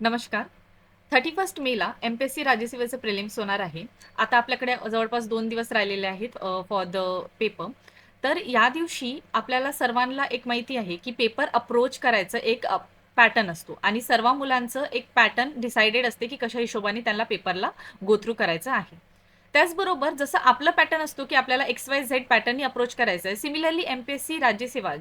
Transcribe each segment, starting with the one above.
नमस्कार. 31 मेला MPSC राज्यसेवेचं prelims होणार आहे. आता आपल्याकडे जवळपास 2 दिवस राहिलेले आहेत फॉर द पेपर. तर या दिवशी आपल्याला सर्वांना एक माहिती आहे, की पेपर अप्रोच करायचं एक पॅटर्न असतो आणि सर्व मुलांचं एक पॅटर्न डिसाइडेड असते, की कशा हिशोबाने त्यांना पेपरला गो थ्रू करायचं आहे. त्याचबरोबर जसं आपलं पॅटर्न असतो, की आपल्याला XYZ पॅटर्ननी अप्रोच करायचं आहे. सिमिलरली एम-पी-एस-सी राज्यसेवा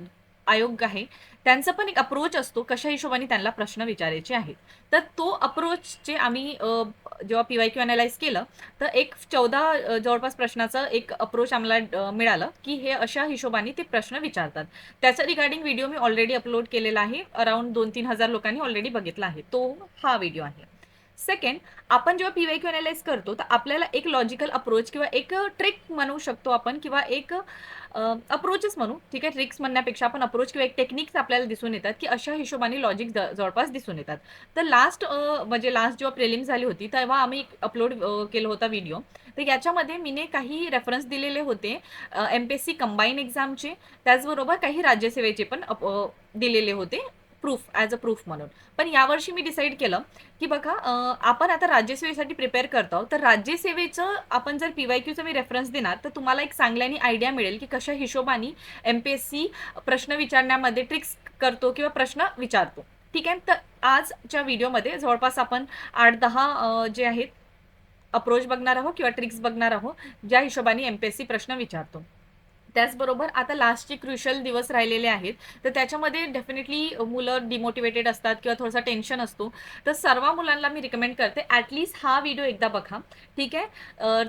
आयोग आहे, त्यांचा पण एक अप्रोच असतो, कशा हिशोबाने त्यांना प्रश्न विचारायचे आहेत. तर तो अप्रोचचे आम्ही जेव्हा पी-वाय-क्यू अॅनलाईज केलं, तर एक 14 जवळपास प्रश्नाचं एक अप्रोच आम्हाला मिळालं, की हे अशा हिशोबाने ते प्रश्न विचारतात. त्याचं रिगार्डिंग व्हिडिओ मी ऑलरेडी अपलोड केलेला आहे. अराउंड 2-3 हजार लोकांनी ऑलरेडी बघितला आहे. तो हा व्हिडिओ आहे. सेकंड, आपण जेव्हा पी-वाय-क्यू अॅनलाईज करतो, तर आपल्याला एक लॉजिकल अप्रोच किंवा एक ट्रिक म्हणू शकतो आपण किंवा एक अप्रोचच म्हणू, ठीक आहे. ट्रिक्स म्हणण्यापेक्षा आपण अप्रोच किंवा एक टेक्निक्स आपल्याला दिसून येतात, की अशा हिशोबाने लॉजिक जवळपास दिसून येतात. तर म्हणजे लास्ट जेव्हा प्रिलिम्स झाली होती, तेव्हा आम्ही अपलोड केला होता व्हिडिओ. तर याच्यामध्ये मीने काही रेफरन्स दिलेले होते एम-पी-एस-सी कंबाईन एक्झामचे, त्याचबरोबर काही राज्यसेवेचे पण दिलेले होते ॲज अ प्रूफ म्हणून. पण यावर्षी मी डिसाईड केलं, की बघा आपण आता राज्यसेवेसाठी प्रिपेअर करत आहोत, तर राज्यसेवेचं आपण जर पी-वाय-क्यूचं मी रेफरन्स देणार, तर तुम्हाला एक चांगल्याने आयडिया मिळेल, की कशा हिशोबाने एम-पी-एस-सी प्रश्न विचारण्यामध्ये ट्रिक्स करतो किंवा प्रश्न विचारतो. ठीक आहे. तर आजच्या व्हिडिओमध्ये जवळपास आपण 8-10 जे आहेत अप्रोच बघणार आहोत किंवा ट्रिक्स बघणार आहोत, ज्या हिशोबाने एम-पी-एस-सी प्रश्न विचारतो. त्याचबरोबर आता लास्टचे क्रुशियल दिवस राहिलेले आहेत, तर त्याच्यामध्ये डेफिनेटली मुलं डिमोटिवेटेड असतात किंवा थोडासा टेन्शन असतो. तर सर्व मुलांना मी रिकमेंड करते हा व्हिडिओ एकदा बघा. ठीक आहे.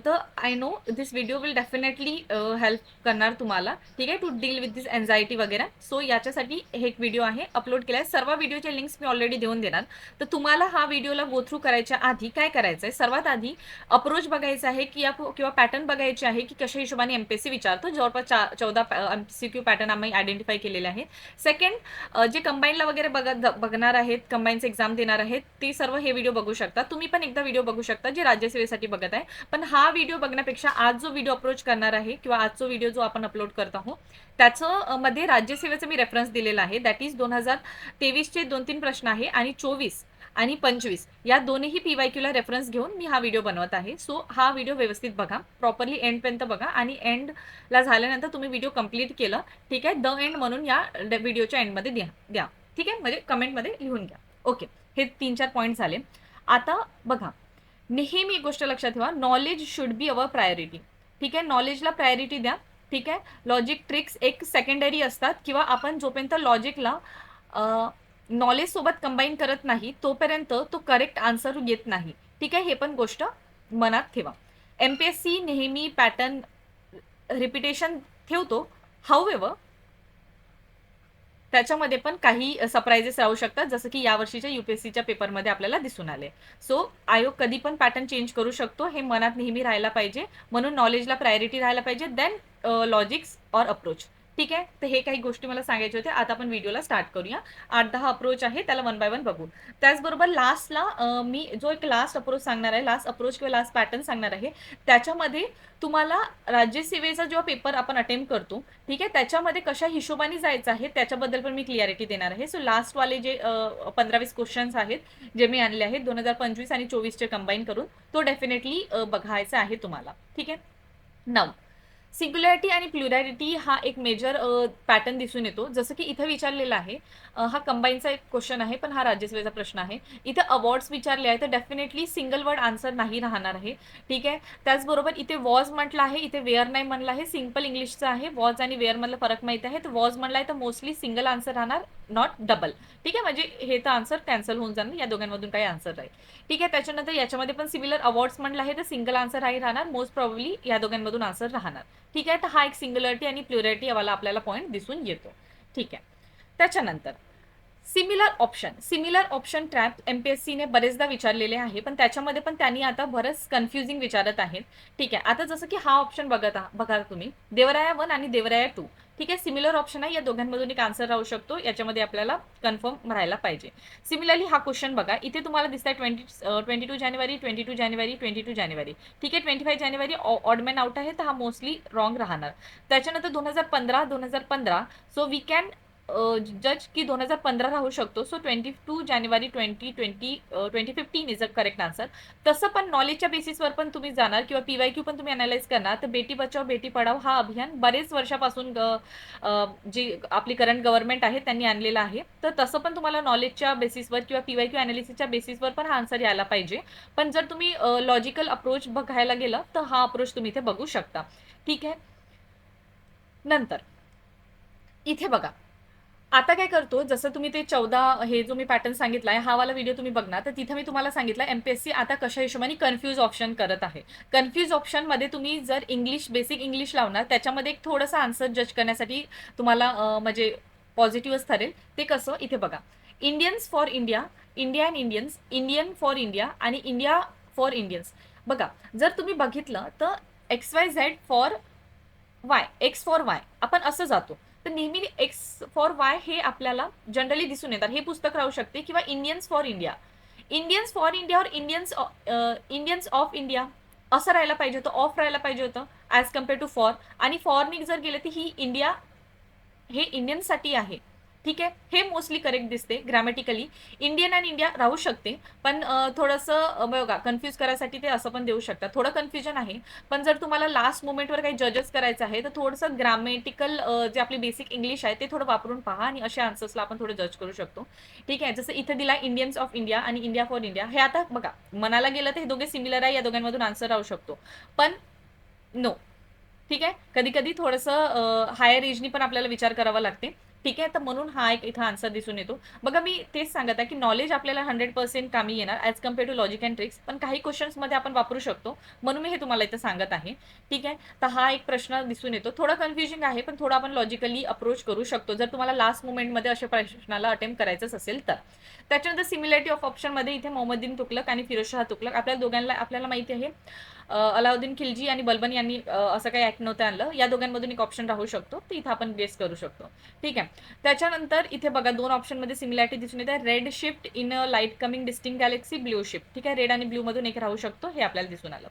तर I know this video will definitely help करणार तुम्हाला. ठीक आहे, to deal with this anxiety वगैरे. सो याच्यासाठी हे एक व्हिडिओ आहे, अपलोड केला आहे. सर्व व्हिडिओचे लिंक्स मी ऑलरेडी देऊन देणार. तर तुम्हाला हा व्हिडिओला गो थ्रू करायच्या आधी काय करायचं आहे, सर्वात आधी अप्रोच बघायचा आहे की किंवा पॅटर्न बघायचे आहे, की कशा हिशोबाने एम-पी-एस-सी विचारतो. जवळपास 14 एम-सी-क्यू पॅटर्न आम्ही आयडेंटिफाय केलेले आहेत. सेकंड, जे कंबाईनला वगैरे बघणार आहेत, कंबाईनचे एक्झाम देणार आहेत, ते सर्व हे व्हिडिओ बघू शकता. तुम्ही पण एकदा व्हिडिओ बघू शकता, जे राज्यसेवेसाठी बघत आहे. पण हा व्हिडिओ बघण्यापेक्षा आज जो व्हिडिओ अप्रोच करणार आहे किंवा आजचा व्हिडिओ जो आपण अपलोड करत आहोत, त्याचं मध्ये राज्यसेवेचं मी रेफरन्स दिलेला आहे. दॅट इज 2023 चे 2-3 प्रश्न आहे आणि 24 आणि 25 या दोन्हीही पी-वाय-क्यूला रेफरन्स घेऊन मी हा व्हिडिओ बनवत आहे. सो हा व्हिडिओ व्यवस्थित बघा, प्रॉपरली एंडपर्यंत बघा आणि एंडला झाल्यानंतर तुम्ही व्हिडिओ कंप्लीट केलं, ठीक आहे, द एंड म्हणून या व्हिडिओच्या एंडमध्ये द्या. ठीक आहे, म्हणजे कमेंटमध्ये लिहून घ्या. ओके, हे 3-4 पॉईंट झाले. आता बघा, नेहमी एक गोष्ट लक्षात ठेवा, knowledge should be our priority. ठीक आहे, नॉलेजला प्रायोरिटी द्या. ठीक आहे, लॉजिक ट्रिक्स एक सेकंडरी असतात किंवा आपण जोपर्यंत लॉजिकला नॉलेज सोबत कंबाईन करत नाही, तोपर्यंत तो करेक्ट आन्सर येत नाही. ठीक आहे, हे पण गोष्ट मनात ठेवा. एम-पी-एस-सी नेहमी पॅटर्न रिपिटेशन ठेवतो. हाऊएव्हर त्याच्यामध्ये पण काही सरप्राइजेस राहू शकतात, जसं की यावर्षीच्या यू-पी-एस-सीच्या पेपरमध्ये आपल्याला दिसून आले. सो आयोग कधी पण पॅटर्न चेंज करू शकतो, हे मनात नेहमी राहायला पाहिजे. म्हणून नॉलेजला प्रायोरिटी राहायला पाहिजे, देन लॉजिक्स ऑर अप्रोच. ठीक आहे, तर हे काही गोष्टी मला सांगायच्या होत्या. आता आपण व्हिडिओला स्टार्ट करूया. 8-10 अप्रोच आहे, त्याला वन बाय वन बघू. त्याचबरोबर लास्टला मी जो एक लास्ट अप्रोच सांगणार आहे, लास्ट अप्रोच किंवा लास्ट पॅटर्न सांगणार आहे, त्याच्यामध्ये तुम्हाला राज्यसेवेचा जेव्हा पेपर आपण अटेम्प्ट करतो, ठीक आहे, त्याच्यामध्ये कशा हिशोबाने जायचं आहे त्याच्याबद्दल पण मी क्लिअरिटी देणार आहे. सो लास्टवाले जे 15-20 क्वेश्चन्स आहेत, जे मी आणले आहेत 2025 आणि 24 चे कंबाईन करून, तो डेफिनेटली बघायचा आहे तुम्हाला. ठीक आहे. नाऊ सिंग्युलॅरिटी आणि प्लुरॅलिटी हा एक मेजर पॅटर्न दिसून येतो. जसं की इथं विचारलेला आहे, हा कंबाईनचा एक क्वेश्चन आहे, पण हा राज्यसेवेचा प्रश्न आहे. इथे अवॉर्ड्स विचारले आहे, तर डेफिनेटली सिंगल वर्ड आन्सर नाही राहणार आहे. ठीक आहे. त्याचबरोबर इथे वॉज म्हटलं आहे, इथे वेअर नाही म्हणलं आहे. सिंपल इंग्लिशचं आहे. वॉज आणि वेअर मधला फरक माहिती आहे. तर वॉज म्हणलं आहे तर मोस्टली सिंगल आन्सर राहणार, नॉट डबल. ठीक आहे, म्हणजे हे तर आन्सर कॅन्सल होऊन जाणार, या दोघांमधून काही आन्सर राहील. ठीक आहे. त्याच्यानंतर याच्यामध्ये पण सिमिलर अवॉर्ड्स म्हणलं आहे, तर सिंगल आन्सर राहणार, मोस्ट प्रॉब्ली या दोघांमधून आन्सर राहणार. ठीक आहे, तर हा एक सिंग्युलरिटी आणि प्लुरॅलिटी वाला आपल्याला पॉईंट दिसून येतो. ठीक आहे. त्याच्यानंतर सिमिलर ऑप्शन ट्रॅप एम-पी-एस-सीने बरेचदा विचारलेले आहे, पण त्याच्यामध्ये पण त्यांनी आता बरंच कन्फ्युजिंग विचारत आहेत. ठीक आहे, आता जसं की हा ऑप्शन बघा तुम्ही, देवराया 1 आणि देवराया 2. ठीक आहे, सिमिलर ऑप्शन आहे, या दोघांमधून एक आन्सर राहू शकतो, याच्यामध्ये आपल्याला कन्फर्म राहायला पाहिजे. सिमिलरली हा क्वेश्चन बघा, इथे तुम्हाला दिसत आहे 22 जानेवारी, 22 जानेवारी, 22 जानेवारी. ठीक आहे, 25 जानेवारी ऑडमॅन आउट आहे, तर हा मोस्टली रॉंग राहणार. त्याच्यानंतर 2015, सो वी कॅन जज की 2015 राहू शकतो. So 22 January 2015 is a correct answer. तसं पण नॉलेजच्या बेसिसवर पण तुम्ही जाणार किंवा पीवायक्यू पण तुम्ही अनालाइज करणार, तर बेटी बचाओ बेटी पढाओ हा अभियान बरेच वर्षापासून जी आपली करंट गव्हर्नमेंट आहे त्यांनी आणलेला आहे. तर तसं पण तुम्हाला नॉलेजच्या बेसिसवर किंवा पीवायक्यू अनालिसिसच्या बेसिसवर पण हा आन्सर यायला पाहिजे. पण जर तुम्ही लॉजिकल अप्रोच बघायला गेलं तर हा अप्रोच तुम्ही इथे बघू शकता. ठीक आहे. नंतर इथे बघा, आता काय करतो, जसं तुम्ही ते 14 हे जो मी पॅटर्न सांगितलाय, हा वाला व्हिडिओ तुम्ही बघणार, तर तिथे मी तुम्हाला सांगितलं एम-पी-एस-सी आता कशा हिशोबाने कन्फ्यूज ऑप्शन करत आहे. कन्फ्यूज ऑप्शनमध्ये तुम्ही जर बेसिक इंग्लिश लावणार, त्याच्यामध्ये एक थोडंसं आन्सर जज करण्यासाठी तुम्हाला म्हणजे पॉझिटिव्हच ठरेल. ते कसं? इथे बघा. Indians for India, India and Indians, Indian for India आणि इंडिया फॉर इंडियन्स. बघा, जर तुम्ही बघितलं तर XYZ for Y, x for Y आपण असं जातो. तर नेहमी एक्स फॉर वाय हे आपल्याला जनरली दिसून येतात. हे पुस्तक राहू शकते किंवा Indians for India, Indians for India और इंडियन्स ऑफ इंडिया असं राहायला पाहिजे होतं, ऑफ राहायला पाहिजे होतं ॲज कम्पेअर टू फॉर. आणि फॉरनी जर गेले तर ही इंडिया हे इंडियनसाठी आहे. ठीक आहे, हे मोस्टली करेक्ट दिसते ग्रॅमॅटिकली. इंडियन अँड इंडिया राहू शकते, पण थोडंसं बघा कन्फ्यूज करायसाठी ते असं पण देऊ शकतात. थोडं कन्फ्युजन आहे, पण जर तुम्हाला लास्ट मोमेंटवर काही जजेस करायचं आहे तर थोडंसं ग्रॅमॅटिकल जे आपली बेसिक इंग्लिश आहे ते थोडं वापरून पहा आणि अशा आन्सर्सला आपण थोडं जज करू शकतो. ठीक आहे, जसं इथं दिला इंडियन्स ऑफ इंडिया आणि इंडिया फॉर इंडिया, हे आता बघा मनाला गेलं तर हे दोघे सिमिलर आहे, या दोघांमधून आन्सर राहू शकतो, पण नो. ठीक आहे, कधी कधी थोडंसं हायर एजनी पण आपल्याला विचार करावा लागते. ठीक आहे, तर म्हणून हा एक इथं आन्सर दिसून येतो. बघा मी तेच सांगत आहे की नॉलेज आपल्याला 100% कामी येणार as compare to logic and tricks, पण काही क्वेश्चन्समध्ये आपण वापरू शकतो, म्हणून मी हे तुम्हाला इथं सांगत आहे. ठीक आहे, तर हा एक प्रश्न दिसून येतो. थोडा कन्फ्युजिंग आहे, पण थोडं आपण लॉजिकली अप्रोच करू शकतो जर तुम्हाला लास्ट मोमेंटमध्ये अशा प्रश्नाला अटेम्प्ट करायचंच असेल तर. त्याच्यानंतर सिमिलॅरिटी ऑफ ऑप्शनमध्ये इथे मोहम्मदीन तुगलक आणि फिरोजशाह तुगलक आपल्याला दोघांना आपल्याला माहिती आहे. अलाउद्दीन खिलजी आणि बलबन यांनी असं काही ऍक्ट नव्हतं आणलं. या दोघांमधून एक ऑप्शन राहू शकतो, तर इथं आपण गेस करू शकतो. ठीक आहे, त्याच्यानंतर इथे बघा दोन ऑप्शनमध्ये सिमिलॅरिटी दिसून येते. Red shift in a light coming distant galaxy, blue shift. ठीक आहे, रेड आणि ब्ल्यू मधून एक राहू शकतो, हे आपल्याला दिसून आलं.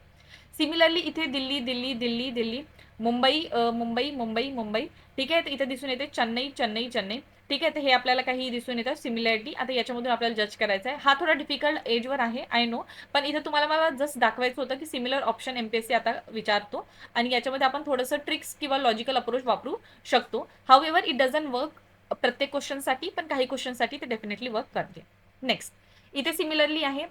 सिमिलरली इथे दिल्ली दिल्ली दिल्ली दिल्ली, मुंबई मुंबई मुंबई मुंबई. ठीक आहे, तर इथे दिसून येते चेन्नई चेन्नई चेन्नई. ठीक आहे, तर हे आपल्याला काही दिसून येतं सिमिलॅरिटी. आता याच्यामधून आपल्याला जज करायचं आहे. हा थोडा डिफिकल्ट एजवर आहे, आय नो, पण इथे तुम्हाला मला जस्ट दाखवायचं होतं की सिमिलर ऑप्शन एमपीएससी आता विचारतो आणि याच्यामध्ये आपण थोडंसं ट्रिक्स किंवा लॉजिकल अप्रोच वापरू शकतो. हाऊएव्हर इट डझंट वर्क प्रत्येक क्वेश्चनसाठी, पण काही क्वेश्चनसाठी ते डेफिनेटली वर्क करते. नेक्स्ट इथे सिमिलरली आहे,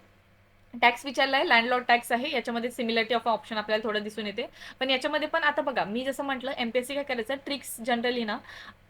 टॅक्स विचारलाय, लँडलॉर्ड टॅक्स आहे. याच्यामध्ये सिमिलरिटी ऑफ ऑप्शन आपल्याला थोडं दिसून येते, पण याच्यामध्ये पण आता बघा मी जसं म्हटलं एमपीएससी काय करायचं, ट्रिक्स जनरली ना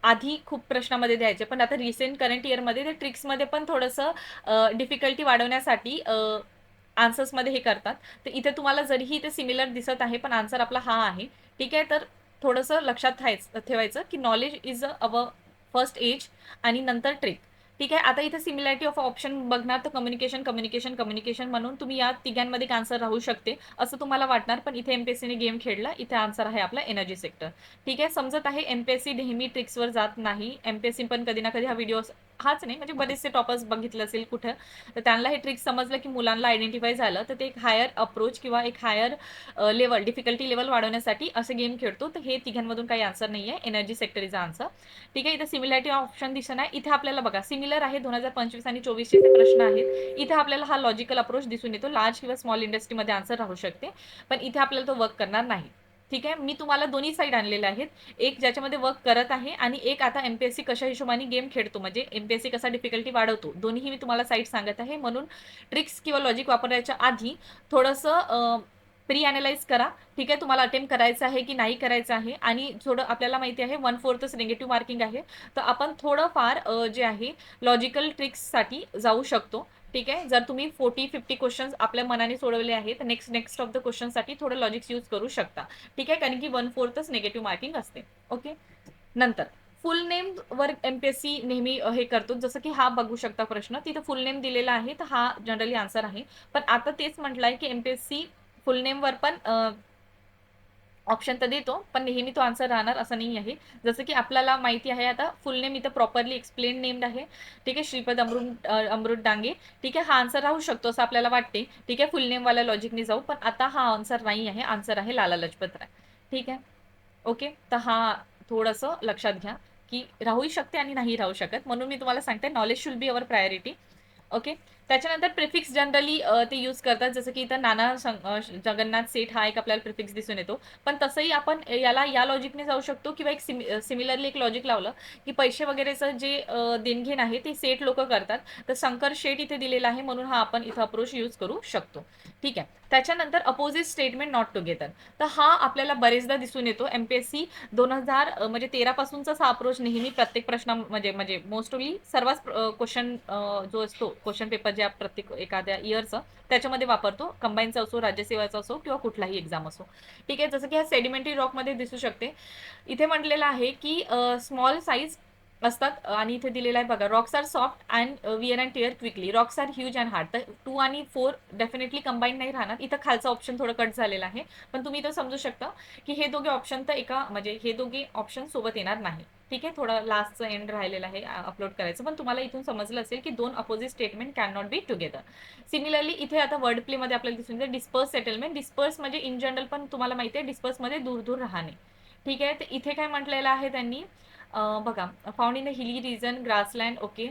आधी खूप प्रश्नामध्ये द्यायचे, पण आता रिसेंट करंट इयरमध्ये ते ट्रिक्समध्ये पण थोडंसं डिफिकल्टी वाढवण्यासाठी आन्सर्समध्ये हे करतात. तर इथे तुम्हाला जरीही ते सिमिलर दिसत आहे, पण आन्सर आपला हा आहे. ठीक आहे, तर थोडंसं लक्षात ठेवायचं की knowledge is our first edge आणि नंतर ट्रिक. ठीक आहे, आता इथे सिमिलॅरिटी ऑफ ऑप्शन बघणार तर कम्युनिकेशन कम्युनिकेशन कम्युनिकेशन म्हणून तुम्ही या तिघांमध्ये एक आन्सर राहू शकते असं तुम्हाला वाटणार, पण इथे एमपीएससीने गेम खेळला. इथे आन्सर आहे आपला एनर्जी सेक्टर. ठीक आहे, समजत आहे एमपीएससी नेहमी ट्रिक्सवर जात नाही. एमपीएससी पण कधी ना कधी हा व्हिडिओ हाच नाही म्हणजे बरेचसे टॉपर्स बघितलं असेल कुठं, तर त्यांना हे ट्रिक्स समजलं की मुलांना आयडेंटिफाय झालं, तर ते एक हायर अप्रोच किंवा एक हायर लेवल डिफिकल्टी लेवल वाढवण्यासाठी असे गेम खेळतो. तर हे तिघांमधून काही आन्सर नाही आहे, एनर्जी सेक्टर इज आन्सर. ठीक आहे, इथे सिमिलॅरिटी ऑप्शन दिसत आहे. इथे आपल्याला बघा सिमिलर आहे 2025 आणि 24चे जे प्रश्न आहेत. इथे आपल्याला हा लॉजिकल अप्रोच दिसून येतो. लार्ज किंवा स्मॉल इंडस्ट्रीमध्ये आन्सर राहू शकते, पण इथे आपल्याला तो वर्क करणार नाही. ठीक आहे, मी तुम्हाला दोन्ही साईड आणलेले आहेत, एक ज्याच्यामध्ये वर्क करत आहे आणि एक आता एमपीएससी कशा हिशोबाने गेम खेळतो म्हणजे एमपीएससी कसा डिफिकल्टी वाढवतो, दोन्ही मी तुम्हाला साईड सांगत आहे. म्हणून ट्रिक्स किंवा लॉजिक वापरायच्या आधी थोडंसं प्री अनालाइज करा. ठीक आहे, तुम्हाला अटेम्प्ट करायचं आहे की नाही करायचं आहे, आणि थोडं आपल्याला माहिती आहे 1/4 निगेटिव्ह मार्किंग आहे, तर आपण थोडंफार जे आहे लॉजिकल ट्रिक्ससाठी जाऊ शकतो. ठीक आहे, जर तुम्ही 40-50 क्वेश्चन्स आपल्या मनाने सोडवले आहेत, नेक्स्ट ऑफ द क्वेश्चनसाठी थोडं लॉजिक्स यूज करू शकता. ठीक आहे, कारण की 1/4 निगेटिव्ह मार्किंग असते. ओके, नंतर फुल नेम वर एमपीएससी नेहमी हे करतो, जसं की हा बघू शकता प्रश्न, तिथं फुल नेम दिलेला आहे, तर हा जनरली आन्सर आहे. पण आता तेच म्हटलंय की एमपीएससी फुल नेमवर पण ऑप्शन तर देतो, पण नेहमी तो आन्सर राहणार असं नाही आहे. जसं की आपल्याला माहिती आहे आता फुल नेम इथं प्रॉपरली एक्सप्लेन नेम्ड आहे. ठीक आहे, श्रीपद अमृत डांगे. ठीक आहे, हा आन्सर राहू शकतो असं आपल्याला वाटते. ठीक आहे, फुल नेमवाल्या लॉजिकने जाऊ, पण आता हा आन्सर नाही आहे, आन्सर आहे लाला लजपत राय. ठीक आहे, ओके, तर हा थोडंसं लक्षात घ्या. की राहूही शकते आणि नाही राहू शकत. म्हणून मी तुम्हाला सांगते knowledge should be our priority. Okay. त्याच्यानंतर प्रिफिक्स जनरली ते यूज करतात, जसं की इथं जगन्नाथ सेठ हा एक आपल्याला प्रिफिक्स दिसून येतो. पण तसंही आपण याला या लॉजिकने जाऊ शकतो किंवा एक सिमिलरली एक लॉजिक लावलं की पैसे वगैरेचं जे देणघेण आहे ते सेठ लोक करतात, तर शंकर शेठ इथे दिलेला आहे, म्हणून हा आपण इथं अप्रोच यूज करू शकतो. ठीक आहे. त्याच्यानंतर अपोजिट स्टेटमेंट नॉट टुगेदर, तर हा आपल्याला बरेचदा दिसून येतो. एमपीएससी 2000 म्हणजे 13 पासूनचाच हा अप्रोच नेहमी प्रत्येक प्रश्न म्हणजे म्हणजे मोस्टली सर्वच क्वेश्चन जो असतो क्वेश्चन पेपर जे प्रत्येक एखाद्या इयरचं त्याच्यामध्ये वापरतो, कंबाईनचा असो, राज्यसेवाचा असो किंवा कुठलाही एक्झाम असो. ठीक आहे. जसं की हा सेडिमेंटरी रॉकमध्ये दिसू शकते. इथे म्हटलेलं आहे की स्मॉल साईज असतात आणि इथे दिलेलं आहे बघा, rocks are soft and wear and tear quickly, rocks are huge and hard. तर 2 आणि 4 डेफिनेटली कंबाईन नाही राहणार. इथं खालचा ऑप्शन थोडं कट झालेला आहे, पण तुम्ही इथं समजू शकता की हे दोघे ऑप्शन तर एका म्हणजे हे दोघे ऑप्शन सोबत येणार नाही. ठीक आहे. थोडा लास्टचं एंड राहिलेला आहे अपलोड करायचं, पण तुम्हाला इथून समजलं असेल की दोन opposite statement can not be together. Similarly इथे आता वर्ड प्लेमध्ये आपल्याला दिसून येते डिस्पर्स सेटलमेंट. डिस्पर्स म्हणजे इन जनरल पण तुम्हाला माहिती आहे डिस्पर्समध्ये दूर दूर राहणे. ठीक आहे. तर इथे काय म्हटलेलं आहे त्यांनी, बघा, found in the hilly region, grassland, okay,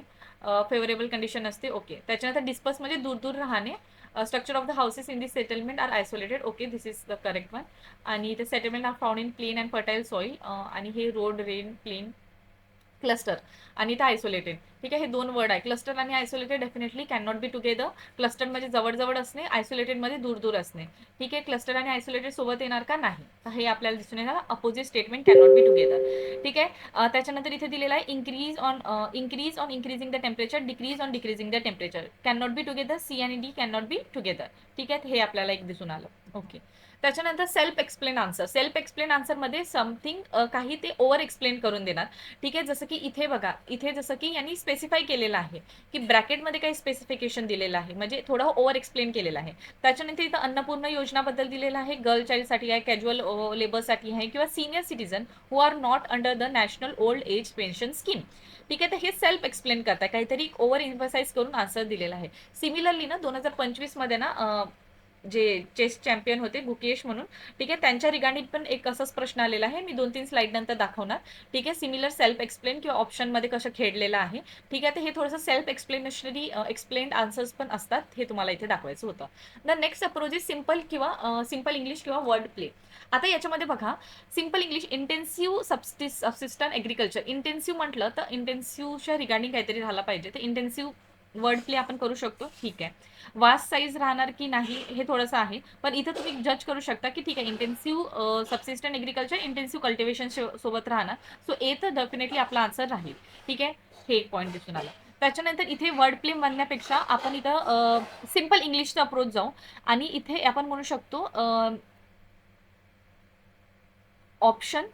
favourable condition असते, ओके. त्याच्यानंतर डिस्पर्स म्हणजे दूर दूर राहणे. Structure of the houses in this settlement are isolated, okay, this is the correct one. आणि ते settlement are found in plain and fertile soil, आणि हे रोड, रेन, प्लेन, क्लस्टर आणि ते आयसोलेटेड. ठीक आहे. हे दोन वर्ड आहे, क्लस्टर आणि isolated definitely can not be together. Cluster म्हणजे जवळ असणे, आयसोलेटेड मध्ये दूर दूर असणे. ठीक आहे. क्लस्टर आणि आयसोलेटेड सोबत येणार का, नाही. तर हे आपल्याला दिसून येणार opposite statement can not be together. ठीक आहे. त्याच्यानंतर इथे दिलेलं आहे increase on increasing the temperature, decrease on decreasing the temperature, can not be together. C आणि D can not be together. ठीक आहे. हे आपल्याला एक दिसून आलं. ओके. त्याच्यानंतर self explain answer. Self explain आन्सरमध्ये समथिंग काही ते ओव्हर एक्सप्लेन करून देणार. ठीक आहे. जसं की इथे बघा, इथे जसं की यांनी स्पेसिफाय केलेलं आहे की ब्रॅकेटमध्ये काही स्पेसिफिकेशन दिलेलं आहे, म्हणजे थोडं ओव्हर एक्सप्लेन केलेलं आहे. त्याच्यानंतर इथं अन्नपूर्णा योजनाबद्दल दिलेलं आहे, गर्ल चाइल्डसाठी आहे, कॅज्युअल लेबरसाठी आहे किंवा senior citizen who are not under the national old age pension scheme. ठीक आहे. तर हे सेल्फ एक्सप्लेन करताय, काहीतरी ओव्हर इम्फसाइज करून आन्सर दिलेला आहे. सिमिलरली ना 2025 मध्ये ना जे चेस चॅम्पियन होते गुकेश म्हणून, ठीक आहे, त्यांच्या रिगार्डिंग पण एक असाच प्रश्न आलेला आहे. मी 2-3 स्लाइड नंतर दाखवणार. ठीक आहे. सिमिलर सेल्फ एक्सप्लेन किंवा ऑप्शनमध्ये कसं खेळलेलं आहे. ठीक आहे. तर हे थोडंसं सेल्फ एक्सप्लेनेशनरी एक्सप्लेन्ड आन्सर्स पण असतात, हे तुम्हाला इथे दाखवायचं होतं. The next approach is simple किंवा सिम्पल इंग्लिश किंवा वर्ड प्ले. आता याच्यामध्ये बघा, simple English intensive subsistent agriculture. Intensive म्हटलं तर इंटेन्सिव्हच्या रिगार्डिंग काहीतरी झाला पाहिजे, तर इंटेन्सिव्ह वर्ड प्ले आपण करू शकतो. ठीक आहे. वास्ट साईज राहणार की नाही हे थोडंसं आहे, पण इथं तुम्ही जज करू शकता की ठीक आहे, intensive subsistent agriculture intensive cultivation सोबत राहणार. सो ए तर डेफिनेटली आपला आन्सर राहील. ठीक आहे. हे एक पॉईंट दिसून आला. त्याच्यानंतर इथे वर्ड प्ले म्हणण्यापेक्षा आपण इथं सिम्पल इंग्लिशचा अप्रोच जाऊ आणि इथे आपण म्हणू शकतो ऑप्शन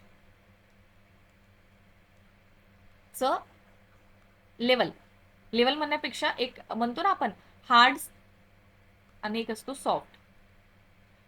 च लेवल. लेवल म्हणण्यापेक्षा एक म्हणतो ना आपण हार्ड आणि एक असतो सॉफ्ट.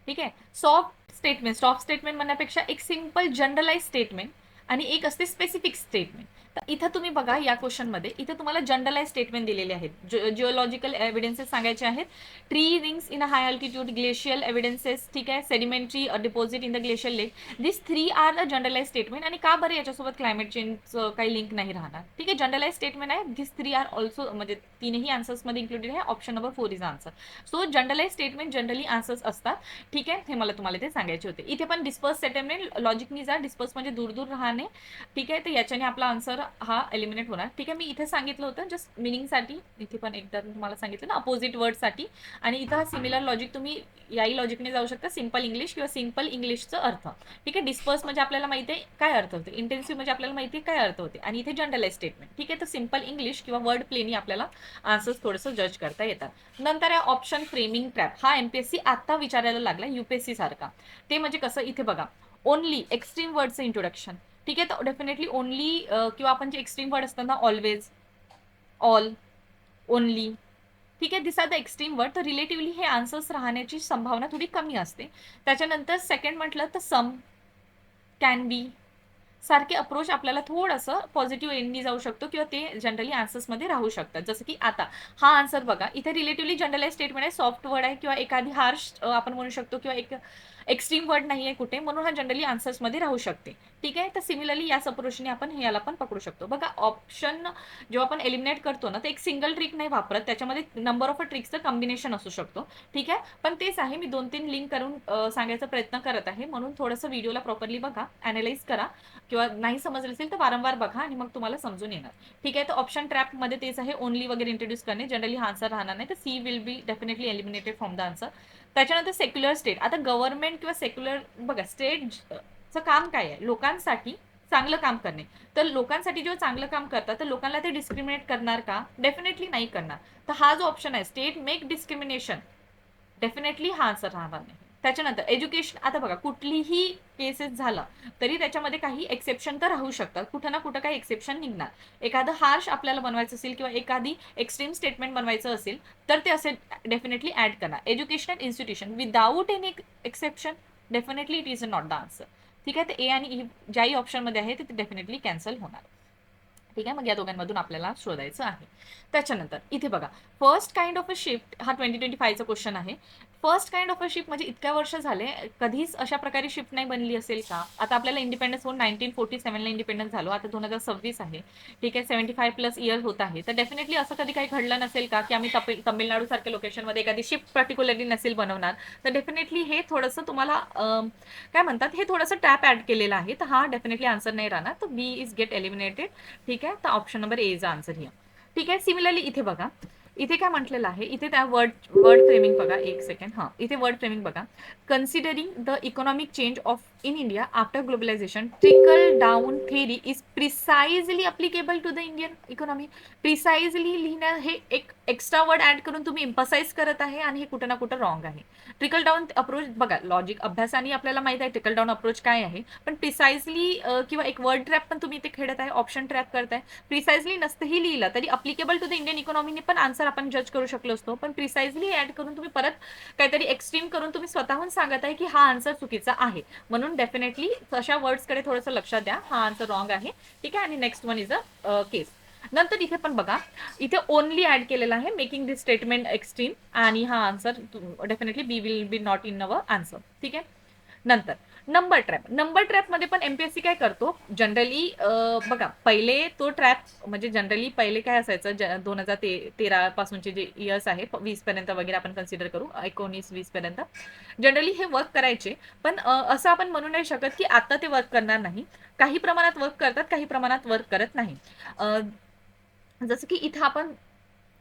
ठीक आहे. सॉफ्ट स्टेटमेंट म्हणण्यापेक्षा एक सिंपल जनरलाइज स्टेटमेंट आणि एक असते स्पेसिफिक स्टेटमेंट. तर इथं तुम्ही बघा, या क्वेश्चनमध्ये इथं तुम्हाला जनरलाइज स्टेटमेंट दिलेले आहेत. जिओलॉजिकल एव्हिडन्सेस सांगायचे आहेत. Tree rings in a high altitude, glacial evidences, ठीक आहे, sedimentary deposit in the glacial lake. This 3 are a generalize statement. आणि का बरं याच्यासोबत क्लायमेट चेंजचं काही लिंक नाही राहणार. ठीक आहे. जनरलाइज स्टेटमेंट आहे. दिस 3 आर ऑल्सो, म्हणजे तीनही आन्सर्समध्ये इन्क्लुडेड आहे. Option number 4 is answer. So generalize statement generally answers असतात. ठीक आहे. हे मला तुम्हाला ते सांगायचे होते. इथे पण डिस्पर्स सेटलमेंट लॉजिकनी जा. डिस्पर्स म्हणजे दूर दूर राहणे. ठीक आहे. तर याच्याने आपला आन्सर हा एलिमिनेट होणार. ठीक आहे. मी इथे सांगितलं होतं जस्ट मिनिंगसाठी, इथे पण एकदा तुम्हाला सांगितलं ना अपोजिट वर्डसाठी. आणि इथं हा सिमिलर लॉजिक तुम्ही याही लॉजिकने जाऊ शकता, सिम्पल इंग्लिश किंवा सिम्पल इंग्लिशचं अर्थ. ठीक आहे. डिस्पर्स म्हणजे आपल्याला माहिती आहे काय अर्थ होते, इंटेन्सिव्ह म्हणजे आपल्याला माहिती आहे काय अर्थ होते, आणि इथे जनरलाइज स्टेटमेंट. ठीक आहे. तर सिम्पल इंग्लिश किंवा वर्ड प्लेनी आपल्याला आन्सर्स थोडंसं जज करता येतात. नंतर आहे ऑप्शन फ्रेमिंग ट्रॅप. हा एमपीएससी आता विचारायला लागला यूपीएससी सारखा. ते म्हणजे कसं, इथे बघा, ओनली एक्स्ट्रीम वर्डचं इंट्रोडक्शन. ठीक आहे. तर डेफिनेटली ओनली किंवा आपण जे एक्स्ट्रीम वर्ड असतात ना, ऑलवेज, ऑल, ओनली, ठीक आहे, दिस आर द एक्स्ट्रीम वर्ड. तर रिलेटिव्हली हे आन्सर्स राहण्याची संभावना थोडी कमी असते. त्याच्यानंतर सेकंड म्हटलं तर सम, कॅन बी सारखे अप्रोच आपल्याला थोडंसं पॉझिटिव्ह एंडनी जाऊ शकतो किंवा ते जनरली आन्सर्समध्ये राहू शकतात. जसं की आता हा आन्सर बघा, इथे रिलेटिव्हली जनरलाइज स्टेटमेंट आहे, सॉफ्ट वर्ड आहे किंवा एखादी हार्श आपण म्हणू शकतो किंवा एक एक्स्ट्रीम वर्ड नाही आहे कुठे, म्हणून हा जनरली आन्सर्समध्ये राहू शकते. ठीक आहे. तर सिमिलरली याच अप्रोचने आपण हे याला पण पकडू शकतो. बघा ऑप्शन जेव्हा आपण एलिमिनेट करतो ना, तर एक सिंगल ट्रिक नाही वापरत, त्याच्यामध्ये नंबर ऑफ ट्रिक्सचं कॉम्बिनेशन असू शकतो. ठीक आहे. पण तेच आहे, मी 2-3 लिंक करून सांगायचा प्रयत्न करत आहे, म्हणून थोडंसं व्हिडिओला प्रॉपरली बघा, ॲनालाइज करा किंवा नाही समजलं असेल तर वारंवार बघा आणि मग तुम्हाला समजून येणार. ठीक आहे. तर ऑप्शन ट्रॅपमध्ये तेच आहे, ओनली वगैरे इंट्रोड्यूस करणे, जनरली हा आन्सर राहणार नाही, तर C will be definitely eliminated from the answer. त्याच्यानंतर सेक्युलर स्टेट. आता गव्हर्नमेंट किंवा सेक्युलर बघा, स्टेटचं काम काय आहे? लोकांसाठी चांगलं काम करणे. तर लोकांसाठी जेव्हा चांगलं काम करतात तर लोकांना ते डिस्क्रिमिनेट करणार का? डेफिनेटली नाही करणार. तर हा जो ऑप्शन आहे, स्टेट मेक डिस्क्रिमिनेशन, डेफिनेटली हा आन्सर राहणार नाही. त्याच्यानंतर एज्युकेशन. आता बघा, कुठलीही केसेस झालं तरी त्याच्यामध्ये काही एक्सेप्शन तर राहू शकतात, कुठं ना कुठं काही एक्सेप्शन निघणार. एखादं हार्श आपल्याला बनवायचं असेल किंवा एखादी एक्स्ट्रीम स्टेटमेंट बनवायचं असेल तर ते असे डेफिनेटली ऍड करणार. Educational institution without any exception, definitely it is not the answer. ठीक आहे. तर ए आणि ई ज्याही ऑप्शनमध्ये आहे ते डेफिनेटली कॅन्सल होणार. ठीक आहे. मग या दोघांमधून आपल्याला शोधायचं आहे. त्याच्यानंतर इथे बघा, first kind of a shift हा 2025चा क्वेश्चन आहे. First kind of a shift म्हणजे इतक्या वर्ष झाले कधीच अशा प्रकारे शिफ्ट नाही बनली असेल का? आता आपल्याला इंडिपेंडन्स होऊन 1947ला इंडिपेंडन्स झालो, आता 2026 आहे. ठीक आहे. 75+ इयर होत आहे. तर डेफिनेटली असं कधी काही घडलं नसेल का की आम्ही तमिळनाडू सारख्या लोकेशनमध्ये एखादी शिफ्ट पर्टिक्युलरली नसेल बनवणार. तर डेफिनेटली हे थोडंसं तुम्हाला काय म्हणतात, हे थोडंसं ट्रॅप ऍड केलेलं आहे. तर हा डेफिनेटली आन्सर नाही राहणार. तर बी इज गेट एलिमिनेटेड. ठीक आहे. तर ऑप्शन नंबर ए चा आन्सर हिअर. ठीक आहे. सिमिलरली इथे बघा, इथे काय म्हटलेलं आहे, इथे त्या वर्ड फ्रेमिंग बघा, एक सेकंड. हां, इथे वर्ड फ्रेमिंग बघा. Considering the economic change of in India after globalisation, trickle down theory is precisely applicable to the Indian economy. Precisely लिहिणं हे एक एक्स्ट्रा वर्ड ऍड करून तुम्ही एम्फसाइज करत आहे आणि हे कुठं ना कुठं रॉंग आहे. ट्रिकल डाऊन अप्रोच बघा, लॉजिक अभ्यासाने आपल्याला माहित आहे ट्रिकल डाऊन अप्रोच काय आहे, पण प्रिसाइजली किंवा एक वर्ड ट्रॅप पण तुम्ही इथे खेळत आहे, ऑप्शन ट्रॅप करताय. प्रिसाइजली नसतंही लिहिलं तरी अप्लिकेबल टू द इंडियन इकॉनॉमीने पण आन्सर आपण जज करू शकलो असतो, पण प्रिसाइजली ऍड करून तुम्ही परत काहीतरी एक्स्ट्रीम करून तुम्ही स्वतःहून सांगत आहे की हा आन्सर चुकीचा आहे. म्हणून डेफिनेटली तशा वर्ड्सकडे थोडंसं लक्षात द्या, हा आन्सर रॉंग आहे. ठीक आहे. आणि next one is a case. नंतर इथे पण बघा, इथे ओनली ऍड केलेला आहे, मेकिंग दिस स्टेटमेंट एक्स्ट्रीम, आणि हा answer definitely be will be not in our answer. ठीक आहे. नंतर नंबर ट्रॅप. नंबर ट्रॅपमध्ये पण एमपीएससी काय करतो जनरली, बघा पहिले तो ट्रॅप म्हणजे जनरली पहिले काय असायचं, 2013 पासूनचे जे इयर्स आहे, 20 पर्यंत वगैरे आपण कन्सिडर करू, 19-20 पर्यंत जनरली हे वर्क करायचे. पण असं आपण म्हणू नाही शकत की आता ते वर्क करणार नाही. काही प्रमाणात वर्क करतात, काही प्रमाणात वर्क करत नाही. जसं की इथं आपण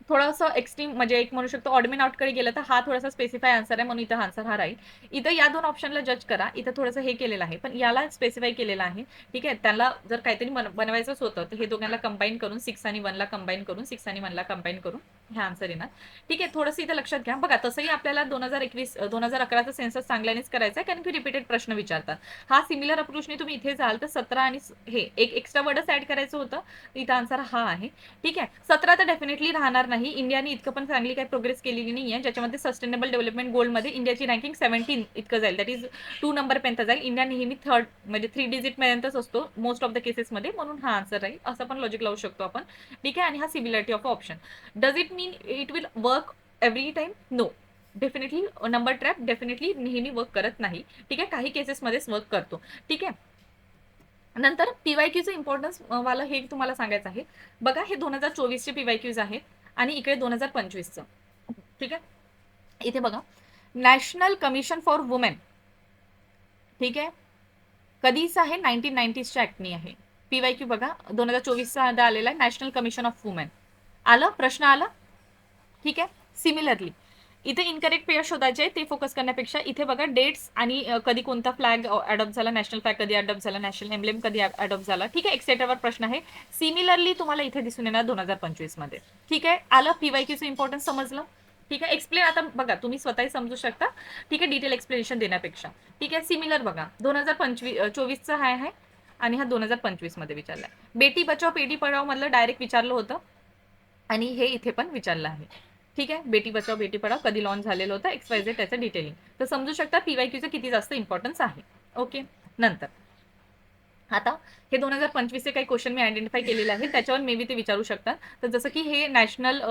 थोडंसं एक्स्ट्रीम म्हणजे एक म्हणू शकतो, ऑडमिन आउटकडे गेलं तर हा थोडासा स्पेसिफाय आन्सर आहे, म्हणून इथं आन्सर हा राहील. इथं या दोन ऑप्शनला जज करा, इथं थोडंसं हे केलेलं आहे, पण याला स्पेसिफाय केलेलं आहे. ठीक आहे. त्याला जर काहीतरी बनवायचंच होतं तर हे दोघांना कंबाईन करून 6 आणि 1ला कंबाईन करून 6 आणि 1ला कंबाईन करून हे आन्सर येणार. ठीक आहे. थोडंसं इथं लक्षात घ्या. बघा तसंही आपल्याला 2011चा सेन्सस चांगल्यानेच करायचा आहे, कारण की रिपीटेड प्रश्न विचारतात. हा सिमिलर अप्रोचने तुम्ही इथे जाल तर 17 आणि हे एक एक्स्ट्रा वर्डच ऍड करायचं होतं, इथं आन्सर हा आहे. ठीक आहे. 17 तर डेफिनेटली राहणार नाही. इंडियाने इतकं पण चांगली काही प्रोग्रेस केलेली नाही आहे, ज्याच्यामध्ये सस्टेनेबल डेव्हलपमेंट गोल्डमध्ये इंडियाची रँकिंग 17 इतकं जाईल, दॅट इज 2 नंबरपर्यंत जाईल. इंडिया नेहमी थर्ड म्हणजे 3 डिजिटपर्यंतच असतो मोस्ट ऑफ द केसेसमध्ये, म्हणून हा आन्सर राहील. असं पण लॉजिक लावू शकतो आपण. ठीक आहे. आणि हा similarity of option. Does it mean it will work every time? No. Definitely number trap definitely नेहमी वर्क करत नाही. ठीक आहे. काही केसेसमध्येच वर्क करतो. ठीक आहे. नंतर पीवायक्यूचं इम्पॉर्टन्स मला हे तुम्हाला सांगायचं आहे. बघा, हे 2024चे पीवायक्यूज आहेत आणि इकडे 2025चं. ठीक आहे. इथे बघा, नॅशनल कमिशन फॉर वुमेन. ठीक आहे. कधीच आहे, 1990च्या ऍक्टनी आहे. पीवायक्यू बघा, 2024चा आलेला आहे, नॅशनल कमिशन ऑफ वुमेन. आलं प्रश्न आला. ठीक आहे. सिमिलरली इथे इनकरेक्ट पेअर शोधायचे, ते फोकस करण्यापेक्षा इथे बघा डेट्स आणि कधी कोणता फ्लॅग अडॉप्ट झाला, नॅशनल फ्लॅग कधी अडॉप्ट झाला, नॅशनल एम्ब्लेम कधी अडॉप्ट झाला. ठीक आहे. एक्सेट्रावर प्रश्न आहे. सिमिलरली तुम्हाला इथे दिसून येणार 2025 मध्ये. ठीक आहे. आलं पीवायक्यूचं इम्पॉर्टन्स समजलं. ठीक आहे. एक्सप्लेन आता बघा, तुम्ही स्वतःही समजू शकता. ठीक आहे. डिटेल एक्सप्लेनेशन देण्यापेक्षा. ठीक आहे. सिमिलर बघा, 2024चा हा आहे आणि हा 2025 मध्ये विचारलाय. बेटी बचाव बेटी पढाव मधलं डायरेक्ट विचारलं होतं आणि हे इथे पण विचारलं आहे. ठीक आहे. बेटी बचाव बेटी पढाव कधी लॉन्च झालेलं होतं, XYZ त्याचं डिटेलिंग. तर समजू शकता पीवायक्यूचं किती जास्त इम्पॉर्टन्स आहे. ओके. नंतर आता हे 2025चे काही क्वेश्चन मी आयडेंटिफाय केलेले आहेत, त्याच्यावर मे बी ते विचारू शकतात. तर जसं की हे नॅशनल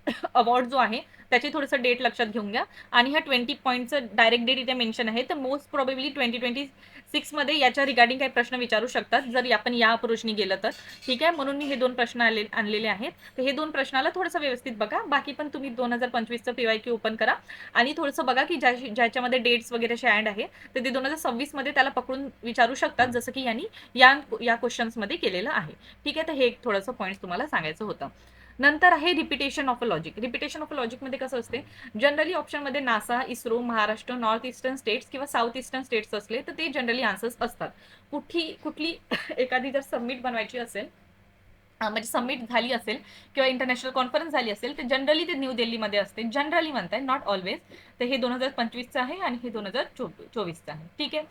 अवॉर्ड जो आहे त्याची थोडंसं डेट लक्षात घेऊन घ्या. आणि ह्या 20 पॉईंटचं डायरेक्ट डेट इथे मेन्शन आहे. तर मोस्ट प्रोबेबली 2026 मध्ये याच्या रिगार्डिंग काही प्रश्न विचारू शकतात, जर आपण या अप्रोचनी गेलं तर. ठीक आहे, म्हणून मी हे 2 प्रश्न आणलेले आहेत. तर हे 2 प्रश्नाला थोडंसं व्यवस्थित बघा. बाकी पण तुम्ही 2025चं PYQ ओपन करा आणि थोडंसं बघा की ज्याच्यामध्ये डेट्स वगैरे असे ॲड आहे, तर ते 2026 मध्ये त्याला पकडून विचारू शकतात, जसं की यांनी या क्वेश्चन्समध्ये केलेलं आहे. ठीक आहे, तर हे एक थोडंसं पॉईंट तुम्हाला सांगायचं होतं. नंतर आहे repetition of a logic. Repetition of a लॉजिकमध्ये कसं असते, जनरली ऑप्शनमध्ये NASA, ISRO, Maharashtra, north eastern states किंवा साऊथ ईस्टर्न स्टेट्स असले तर ते जनरली आन्सर्स असतात. कुठली एखादी जर सबमिट बनवायची असेल, म्हणजे सबमिट झाली असेल किंवा इंटरनॅशनल कॉन्फरन्स झाली असेल, तर जनरली ते न्यू दिल्लीमध्ये असते. जनरली म्हणताय, नॉट ऑलवेज. तर हे 2025चं आहे आणि हे 2024चं आहे. ठीक आहे,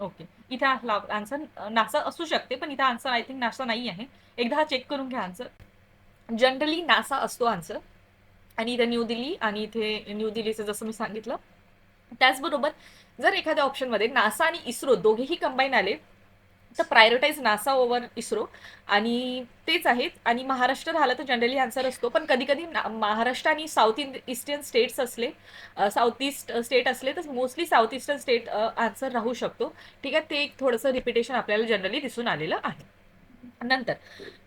ओके. इथे आन्सर नासा असू शकते, पण इथे आन्सर आय थिंक नासा नाही आहे. एकदा हा चेक करून घ्या आन्सर. जनरली नासा असतो आन्सर. आणि इथे न्यू दिल्ली आणि इथे न्यू दिल्लीचं जसं मी सांगितलं. त्याचबरोबर जर एखाद्या ऑप्शनमध्ये नासा आणि इस्रो दोघेही कंबाईन आले तर प्रायोरिटाईज नासा ओव्हर इस्रो आणि तेच आहेत. आणि महाराष्ट्र राहिलं तर जनरली आन्सर असतो, पण कधी कधी महाराष्ट्र आणि साऊथ ईस्टर्न स्टेट्स असले, साऊथ ईस्ट स्टेट असले तर mostly south eastern state answer राहू शकतो. ठीक आहे, ते एक थोडंसं रिपिटेशन आपल्याला जनरली दिसून आलेलं आहे. नंतर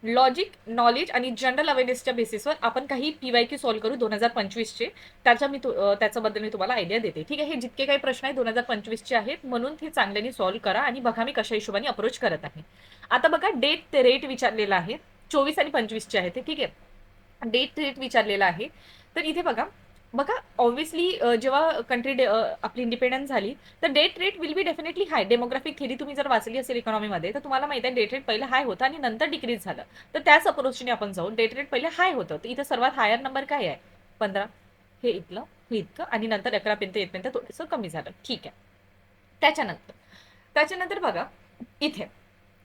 लॉजिक, नॉलेज आणि जनरल अवेअरनेसच्या बेसिसवर आपण काही PYQ सॉल्व्ह करू 2025चे. त्याच्याबद्दल मी तुम्हाला आयडिया देते. ठीक आहे, हे जितके काही प्रश्न आहेत 2025चे आहेत, म्हणून ते चांगल्याने सॉल्व्ह करा आणि बघा मी कशा हिशोबाने अप्रोच करत आहे. आता बघा डेट ते रेट विचारलेला आहे. 24 आणि 25चे आहे ते. ठीक आहे, डेट रेट विचारलेला आहे. तर इथे बघा बघा ऑब्व्हियसली जेव्हा कंट्री आपली इंडिपेंडन्स झाली तर death rate will be definitely high. Demographic theory तुम्ही जर वाचली असेल इकॉनॉमीमध्ये तर तुम्हाला माहिती आहे डेट रेट पहिलं हाय होतं आणि नंतर डिक्रीज झालं. तर त्याच अप्रोचने आपण जाऊ. डेट रेट पहिले हाय होतं, तर इथं सर्वात हायर नंबर काय आहे? 15. हे इथलं, हे इतकं आणि नंतर 11पर्यंत येतपर्यंत थोडंसं कमी झालं. ठीक आहे. त्याच्यानंतर बघा इथे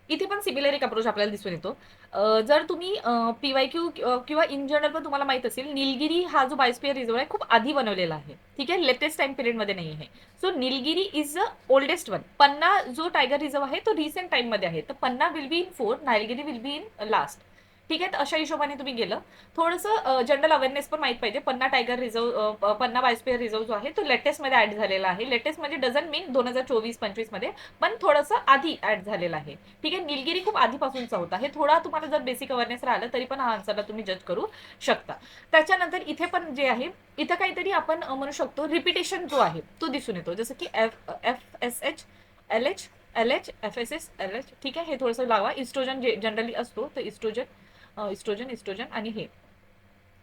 इथे पण सिमिलर एक अप्रोच आपल्याला दिसून येतो. जर तुम्ही PYQ किंवा इन जनरल पण तुम्हाला माहित असेल, निलगिरी हा जो बायोस्फिअर रिझर्व आहे खूप आधी बनवलेला आहे. ठीक आहे, लेटेस्ट टाइम पिरियडमध्ये नाही आहे. So Nilgiri is the oldest one. Panna जो टायगर रिझर्व आहे तो रिसेंट टाइममध्ये आहे. तर Panna will be in 4, Nilgiri will be in last. ठीक आहे, तर अशा हिशोबाने तुम्ही गेलं. थोडंसं जनरल अवेअरनेस पण माहित पाहिजे. पन्ना टायगर रिझर्व, पन्ना बायोस्फिअर रिझर्व जो आहे तो लेटेस्टमध्ये ऍड झालेला आहे. लेटेस्ट म्हणजे डझन मीन 2024-25 मध्ये, पण थोडंसं आधी ऍड झालेलं आहे. ठीक आहे, निलगिरी खूप आधीपासूनचा होता. हे थोडा तुम्हाला जर बेसिक अवेअरनेस राहिलं तरी पण हा आन्सरला तुम्ही जज करू शकता. त्याच्यानंतर इथे पण जे आहे, इथं काहीतरी आपण म्हणू शकतो रिपिटेशन जो आहे तो दिसून येतो. जसं की FSH, LH, LH, FSS, LH. ठीक आहे, हे थोडंसं लावा. इस्ट्रोजन जे जनरली असतो, तर इस्ट्रोजन आणि हे.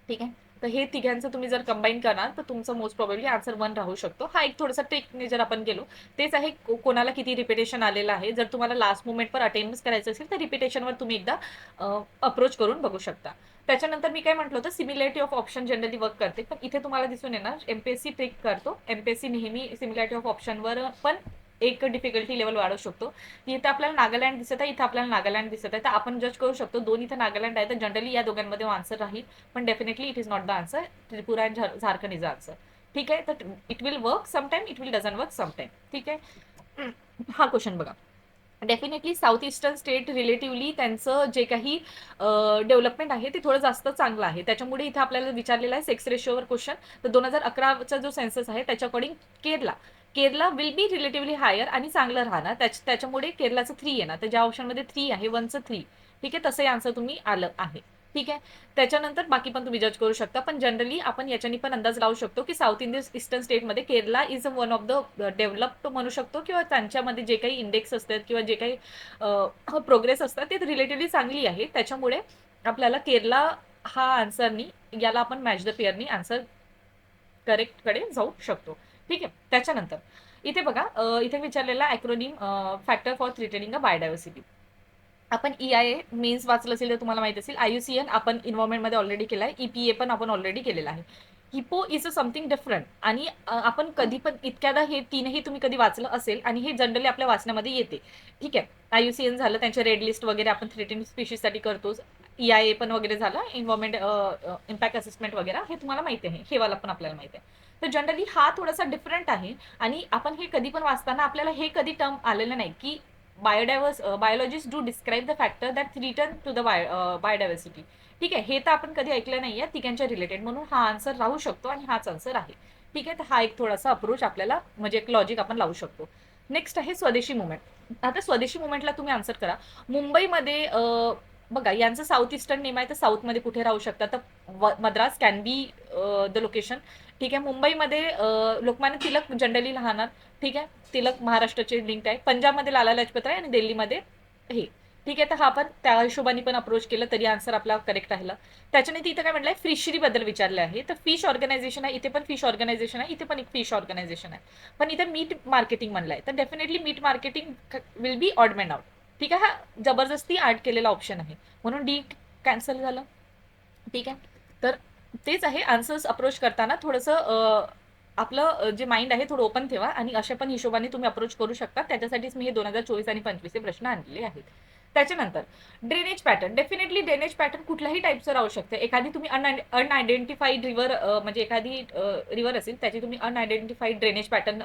ठीक आहे, तर हे तिघांचं तुम्ही जर कंबाईन करणार तर तुमचं मोस्ट प्रॉब्ली आन्सर 1 राहू शकतो. हा एक थोडासा ट्रिकने जर आपण गेलो, तेच आहे कोणाला किती रिपिटेशन आलेलं आहे. जर तुम्हाला लास्ट मोमेंटवर अटेम्प्ट करायचं असेल तर रिपिटेशनवर तुम्ही एकदा अप्रोच करून बघू शकता. त्याच्यानंतर मी काय म्हटलं होतं, similarity of option generally work करते, पण इथे तुम्हाला दिसून येणार MPSC ट्रिक करतो. MPSC नेहमी सिमिलॅरिटी ऑफ ऑप्शनवर पण एक डिफिकल्टी लेवल वाढवू शकतो. इथं आपल्याला नागालँड दिसत आहे, इथं आपल्याला नागालँड दिसत आहे, तर आपण जज करू शकतो दोन इथं नागालँड आहे, तर जनरली या दोघांमध्ये आन्सर राहील. पण definitely it is not the answer. Tripura and Jharkhand is answer. ठीक आहे, तर it will work sometime, it will doesn't work sometime. ठीक आहे, हा क्वेश्चन बघा. Definitely south eastern state relatively त्यांचं जे काही डेव्हलपमेंट आहे ते थोडं जास्त चांगलं आहे. त्याच्यामुळे इथं आपल्याला विचारलेलं आहे सेक्स रेशिओवर क्वेश्चन. तर 2011चा जो सेन्सस आहे त्याच्या according Kerala will be relatively higher आणि चांगलं राहणार. त्याच्यामुळे केरलाचं 3 येणार. तर ज्या ऑप्शनमध्ये 3 आहे, 1चं 3. ठीक आहे, तसंही आन्सर तुम्ही आलं आहे. ठीक आहे, त्याच्यानंतर बाकी पण तुम्ही जज करू शकता, पण जनरली आपण याच्यानी पण अंदाज लावू शकतो की साऊथ ईस्टर्न स्टेटमध्ये Kerala is one of the developed म्हणू शकतो, किंवा त्यांच्यामध्ये जे काही इंडेक्स असतात किंवा जे काही प्रोग्रेस असतात ते रिलेटिव्हली चांगली आहे. त्याच्यामुळे आपल्याला केरला हा आन्सरनी, याला आपण मॅच द पेअरनी आन्सर करेक्टकडे जाऊ शकतो. ठीक आहे, त्याच्यानंतर इथे बघा, इथे विचारलेला acronym factor for threatening a biodiversity. आपण EIA मेन्स वाचलं असेल तर तुम्हाला माहिती असेल. IUCN आपण इन्व्हायरमेंटमध्ये ऑलरेडी केला आहे. EPA पण आपण ऑलरेडी केलेला आहे. Hippo is a something different. आणि आपण कधी पण इतक्यादा हे तीनही तुम्ही कधी वाचलं असेल आणि हे जनरली आपल्या वाचण्यामध्ये येते. ठीक आहे, IUCN झालं, त्यांच्या रेड लिस्ट वगैरे आपण थ्रेटेड स्पीशीजसाठी करतोच. EIA पण वगैरे झालं, इन्व्हायरमेंट इम्पॅक्ट असेसमेंट वगैरे, हे तुम्हाला माहिती आहे. हे वाला पण आपल्याला माहिती आहे. तर जनरली हा थोडासा डिफरंट आहे आणि आपण हे कधी पण वाचताना आपल्याला हे कधी टर्म आलेलं नाही की biologist do describe the factor that return to the biodiversity. ठीक आहे, हे तर आपण कधी ऐकलं नाहीये तिघांच्या रिलेटेड, म्हणून हा आन्सर राहू शकतो आणि हाच आन्सर आहे. ठीक आहे, तर हा एक थोडासा अप्रोच आपल्याला म्हणजे एक लॉजिक आपण लावू शकतो. नेक्स्ट आहे स्वदेशी मुवमेंट. आता स्वदेशी मुवमेंटला तुम्ही आन्सर करा. मुंबईमध्ये बघा यांचं साऊथ ईस्टर्न नेम आहे, तर साऊथमध्ये कुठे राहू शकतात, तर Madras can be the location. ठीक आहे, मुंबईमध्ये लोकमान्य टिळक जनरली राहणार. ठीक आहे, टिळक महाराष्ट्राचे लिंक आहे. पंजाबमध्ये लाला लजपत राय आणि दिल्लीमध्ये हे. ठीक आहे, तर हा पण त्या हिशोबाने पण अप्रोच केलं तरी आन्सर आपला करेक्ट राहिला. त्याच्याने इथं काय म्हटलंय, फिशरी बद्दल विचारले आहे, तर फिश ऑर्गनायझेशन आहे, इथे पण फिश ऑर्गनायझेशन आहे, इथे पण एक फिश ऑर्गनायझेशन आहे. पण इथे मीट मार्केटिंग म्हणलंय, तर definitely meat marketing will be odd man out. ठीक आहे, हा जबरदस्ती ऍड केलेला ऑप्शन आहे, म्हणून डी कॅन्सल झालं. ठीक आहे, तर तेच आहे, आन्सर्स अप्रोच करताना थोडंसं आपलं जे माइंड आहे थोडं ओपन ठेवा आणि अशा पण हिशोबाने तुम्ही अप्रोच करू शकता. त्याच्यासाठीच मी हे 2024 आणि 25 प्रश्न आणलेले आहेत. त्याच्यानंतर drainage pattern. Definitely drainage pattern कुठल्याही टाईपचं राहू शकते. एखादी तुम्ही अनआयडेंटिफाईड रिव्हर, म्हणजे एखादी रिव्हर असेल त्याची तुम्ही अनआयडेंटिफाईड ड्रेनेज पॅटर्न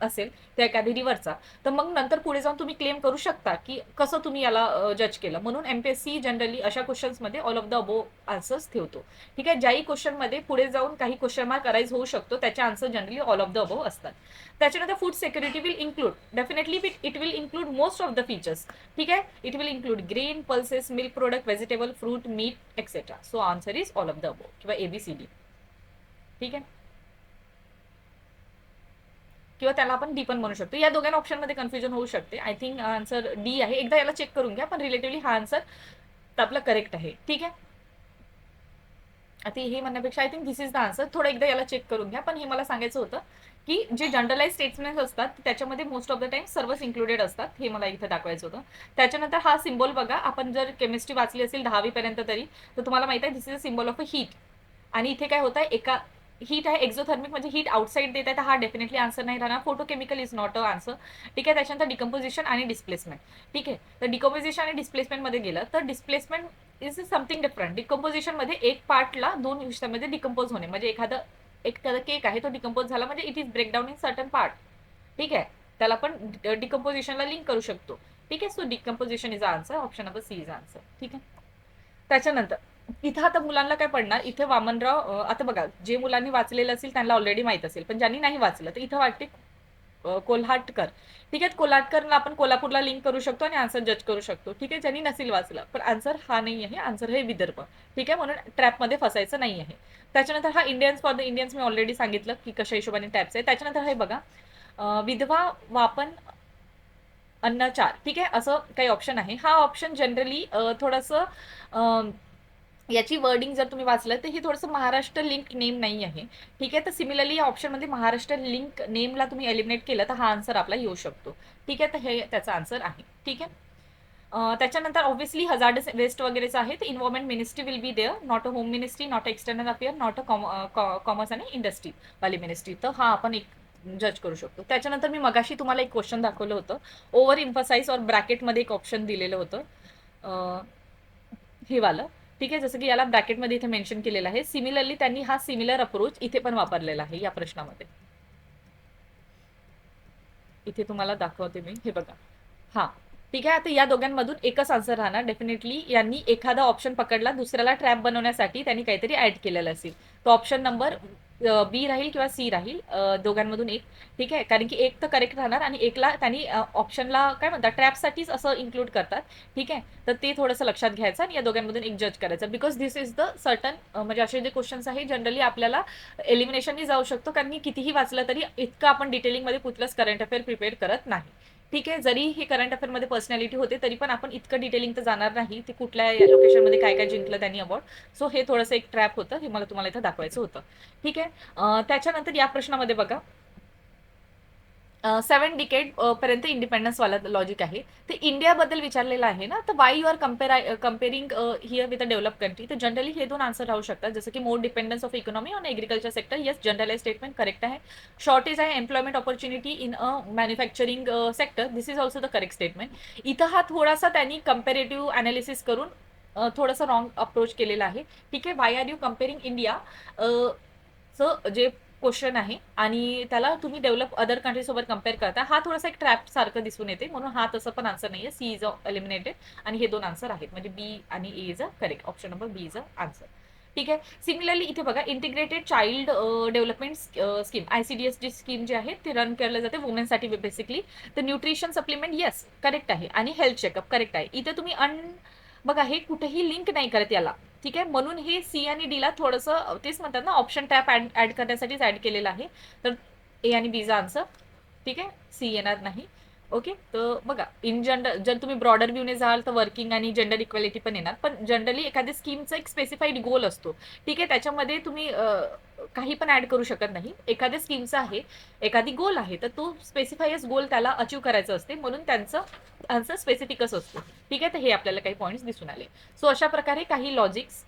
असेल त्या एखादी रिव्हरचा, तर मग नंतर पुढे जाऊन तुम्ही क्लेम करू शकता की कसं तुम्ही याला जज केलं. म्हणून एमपीएससी जनरली अशा क्वेश्चन्समध्ये all of the above answers ठेवतो. ठीक आहे, ज्याही क्वेश्चनमध्ये पुढे जाऊन काही क्वेश्चन मार्क अराईज होऊ शकतो त्याचे answer generally all of the above असतात. त्याच्यानंतर food security will include, definitely it will include most of the features. ठीक आहे, it will include grain, pulses, milk product, vegetable, fruit, meat etcetera. So answer is all of the above किंवा A B C D. ठीक आहे, किंवा त्याला आपण D पण म्हणू शकतो. या दोघांना ऑप्शनमध्ये कन्फ्युजन होऊ शकते. आय थिंक आन्सर डी आहे. एकदा याला चेक करून घ्या, पण रिलेटिव्हली हा आन्सर आपला करेक्ट आहे. ठीक आहे, आता हे म्हणण्यापेक्षा I think this is the answer. थोडं एकदा याला चेक करून घ्या, पण हे मला सांगायचं होतं की जे जनरलाइज स्टेटमेंट असतात त्याच्यामध्ये मोस्ट ऑफ द टाइम सर्वच इन्क्लुडेड असतात, हे मला इथे दाखवायचं होतं. त्याच्यानंतर हा सिम्बॉल बघा, आपण जर केमिस्ट्री वाचली असेल 10वी पर्यंत तरी, तर तुम्हाला माहिती आहे this is a symbol of a heat. आणि इथे काय होत आहे, एका हीट आहे एक्झोथर्मिक, म्हणजे हीट आउटसाइड देत आहे, तर हा डेफिनेटली आन्सर नाही राहणार. Photochemical is not a answer. ठीक आहे, त्याच्यानंतर डिकम्पोजिशन आणि डिस्प्लेसमेंट. ठीक आहे, तर डिकम्पोजिशन आणि डिस्प्लेसमेंट मध्ये गेलं तर displacement is something different. Decomposition मध्ये एक पार्टला दोन हिस्सामध्ये डिकम्पोज होणे, म्हणजे एखादा केक आहे तो डिकम्पोज झाला म्हणजे it is breakdown in certain part. ठीक आहे, त्याला आपण डिकम्पोजिशनला लिंक करू शकतो. ठीक आहे, so decomposition is answer. Option number C is answer. ठीक आहे, त्याच्यानंतर इथं आता मुलांना काय पडणार, इथे वामनराव, आता बघा जे मुलांनी वाचलेलं असेल त्यांना ऑलरेडी माहित असेल, पण ज्यांनी नाही वाचलं तर इथं वाटते कोल्हाटकर. ठीक आहे, कोल्हाटकरला आपण कोल्हापूरला लिंक करू शकतो आणि आन्सर जज करू शकतो. ठीक आहे, ज्यांनी नसेल वाचलं, पण आन्सर हा नाही आहे, आन्सर हे विदर्भ. ठीक आहे, म्हणून ट्रॅपमध्ये फसायचं नाही आहे. त्याच्यानंतर हा Indians for the Indians me already सांगितलं की कशा हिशोबाने टॅप्स आहे. त्याच्यानंतर हे बघा, विधवा वापन अन्नचार. ठीक आहे, असं काही ऑप्शन आहे. हा ऑप्शन जनरली थोडंसं याची वर्डिंग जर तुम्ही वाचलं तर हे थोडंसं महाराष्ट्र लिंक नेम नाही आहे. ठीक आहे, तर सिमिलरली या ऑप्शनमध्ये महाराष्ट्र लिंक नेमला तुम्ही एलिमिनेट केलं तर हा आन्सर आपला येऊ शकतो. ठीक आहे, तर हे त्याचा आन्सर आहे. ठीक आहे, त्याच्यानंतर ऑब्व्हियसली हजार्डस वेस्ट वगैरेचं आहे, तर environment ministry will be there, not a home ministry, not a external affair, not a commerce आणि इंडस्ट्री वाली मिनिस्ट्री. तर हा आपण एक जज करू शकतो. त्याच्यानंतर मी मगाशी तुम्हाला एक क्वेश्चन दाखवलं होतं, ओव्हर इम्फसाइज और ब्रॅकेटमध्ये एक ऑप्शन दिलेलं होतं, हे वालं. ठीक आहे, जसं की याला ब्रॅकेटमध्ये इथे मेन्शन केलेलं आहे. सिमिलरली त्यांनी हा सिमिलर अप्रोच इथे पण वापरलेला आहे या प्रश्नामध्ये. इथे तुम्हाला दाखवते मी, हे बघा. हा, ठीक आहे, आता या दोघांमधून एकच आन्सर राहणार. डेफिनेटली यांनी एखादा ऑप्शन पकडला, दुसऱ्याला ट्रॅप बनवण्यासाठी त्यांनी काहीतरी ऍड केलेलं असेल. तो ऑप्शन नंबर बी राहील किंवा सी राहील, दोघांमधून एक. ठीक आहे, कारण की एक तर करेक्ट राहणार आणि एकला त्यांनी ऑप्शनला काय म्हणतात ट्रॅपसाठीच असं इन्क्लूड करतात. ठीक आहे, तर ते थोडंसं लक्षात घ्यायचं आणि या दोघांमधून एक जज करायचं, because this is the certain, म्हणजे असे जे क्वेश्चन्स आहे जनरली आपल्याला एलिमिनेशननी जाऊ शकतो, कारण की कितीही वाचलं तरी इतकं आपण डिटेलिंगमध्ये कुठलंच करंट अफेअर प्रिपेअर करत नाही. ठीक आहे, जरी हे करंट अफेअरमध्ये पर्सनॅलिटी होते तरी पण आपण इतकं डिटेलिंग तर जाणार नाही, ते कुठल्या लोकेशनमध्ये काय काय जिंकलं त्यांनी अवॉर्ड. सो हे थोडंसं एक ट्रॅप होतं, हे मला तुम्हाला इथं दाखवायचं होतं. ठीक आहे, त्याच्यानंतर या प्रश्नामध्ये बघा, 7 डिकेड पर्यंत इंडिपेंडन्स वाला लॉजिक आहे. ते इंडियाबद्दल विचारलेलं आहे ना, तर why you are comparing here with a develop country. तर जनरली हे दोन आन्सर राहू शकतात, जसं की more dependence of economy on agriculture sector. Yes, generalise statement correct आहे. शॉर्टेज आहे employment opportunity in a manufacturing sector. This is also the correct statement. इथं हा थोडासा त्यांनी कम्पॅरेटिव्ह अनालिसिस करून थोडंसं रॉंग अप्रोच केलेला आहे. ठीक आहे, why are you comparing India, जे क्वेश्चन आहे आणि त्याला तुम्ही डेव्हलप अदर कंट्रीसोबत कम्पेअर करता. हा थोडासा एक ट्रॅप सारखं दिसून येते, म्हणून हा तसं पण आन्सर नाहीये. सी इज एलिमिनेटेड आणि हे 2 आन्सर आहेत. म्हणजे बी आणि A is a correct. Option number B is a answer. ठीक आहे. सिमिलरली इथे बघा, integrated child development scheme, ICDS जी स्कीम जी आहे ती रन केलं जाते वुमेनसाठी बेसिकली. तर न्यूट्रिशन सप्लिमेंट येस करेक्ट आहे आणि हेल्थ चेकअप करेक्ट आहे. इथे तुम्ही बघा हे कुठेही लिंक नाही करत याला. ठीक आहे, म्हणून हे सी आणि डी ला थोडंसं तेच म्हणतात ना, ऑप्शन टॅप ऍड करण्यासाठीच ऍड केलेलं आहे. तर ए आणि बीचा आन्सर. ठीक आहे, सी येणार नाही. ओके, तर बघा इन जनरल जर तुम्ही ब्रॉडर व्ह्यूने जाल तर वर्किंग आणि जेंडर इक्वॅलिटी पण येणार, पण जनरली एखाद्या स्कीमचा एक स्पेसिफाईड गोल असतो. ठीक आहे, त्याच्यामध्ये तुम्ही काही पण ऍड करू शकत नाही. एखाद्या स्कीमचा आहे, एखादी गोल आहे, तर तो स्पेसिफाईज गोल त्याला अचीव करायचं असते, म्हणून त्यांचं आन्सर स्पेसिफिकच असतो. ठीक आहे, तर हे आपल्याला काही पॉईंट्स दिसून आले. सो अशा प्रकारे काही लॉजिक्स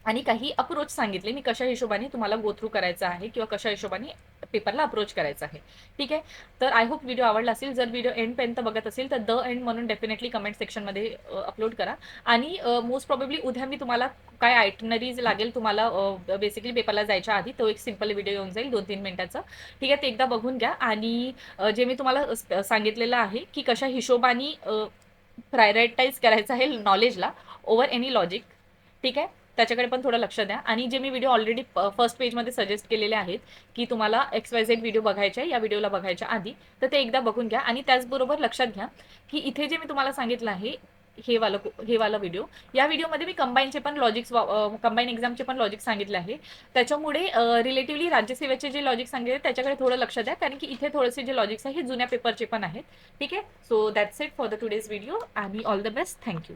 आणि काही अप्रोच सांगितले मी, कशा हिशोबाने तुम्हाला गो थ्रू करायचं आहे किंवा कशा हिशोबाने पेपरला अप्रोच करायचं आहे. ठीक आहे, तर आय होप व्हिडिओ आवडला असेल. जर व्हिडिओ एंडपर्यंत बघत असेल तर द एंड म्हणून डेफिनेटली कमेंट सेक्शनमध्ये अपलोड करा. आणि मोस्ट प्रॉबेबली उद्या मी तुम्हाला काय आयटनरीज लागेल तुम्हाला बेसिकली पेपरला जायच्या आधी, तो एक सिंपल व्हिडिओ येऊन जाईल 2-3 मिनिटाचा. ठीक आहे, ते एकदा बघून घ्या. आणि जे मी तुम्हाला सांगितलेलं आहे की कशा हिशोबाने प्रायोरिटाईज करायचं आहे नॉलेजला ओव्हर एनी लॉजिक. ठीक आहे, त्याच्याकडे पण थोडं लक्ष द्या. आणि जे मी व्हिडिओ ऑलरेडी फर्स्ट पेजमध्ये सजेस्ट केलेले आहेत की तुम्हाला XYZ व्हिडिओ बघायचे आहे या व्हिडिओला बघायच्या आधी, तर ते एकदा बघून घ्या. आणि त्याचबरोबर लक्षात घ्या की इथे जे मी तुम्हाला सांगितलं आहे हे वाला व्हिडिओ, या व्हिडिओमध्ये मी कंबाईनचे पण लॉजिक्स, कंबाईन एक्झामचे पण लॉजिक सांगितले आहे. त्याच्यामुळे रिलेटिव्हली राज्यसेवेचे जे लॉजिक सांगितले त्याच्याकडे थोडं लक्ष द्या, कारण की इथे थोडेसे जे लॉजिक्स आहेत हे जुन्या पेपरचे पण आहेत. ठीक आहे, so that's it for the today's video आणि ऑल द बेस्ट. थँक्यू.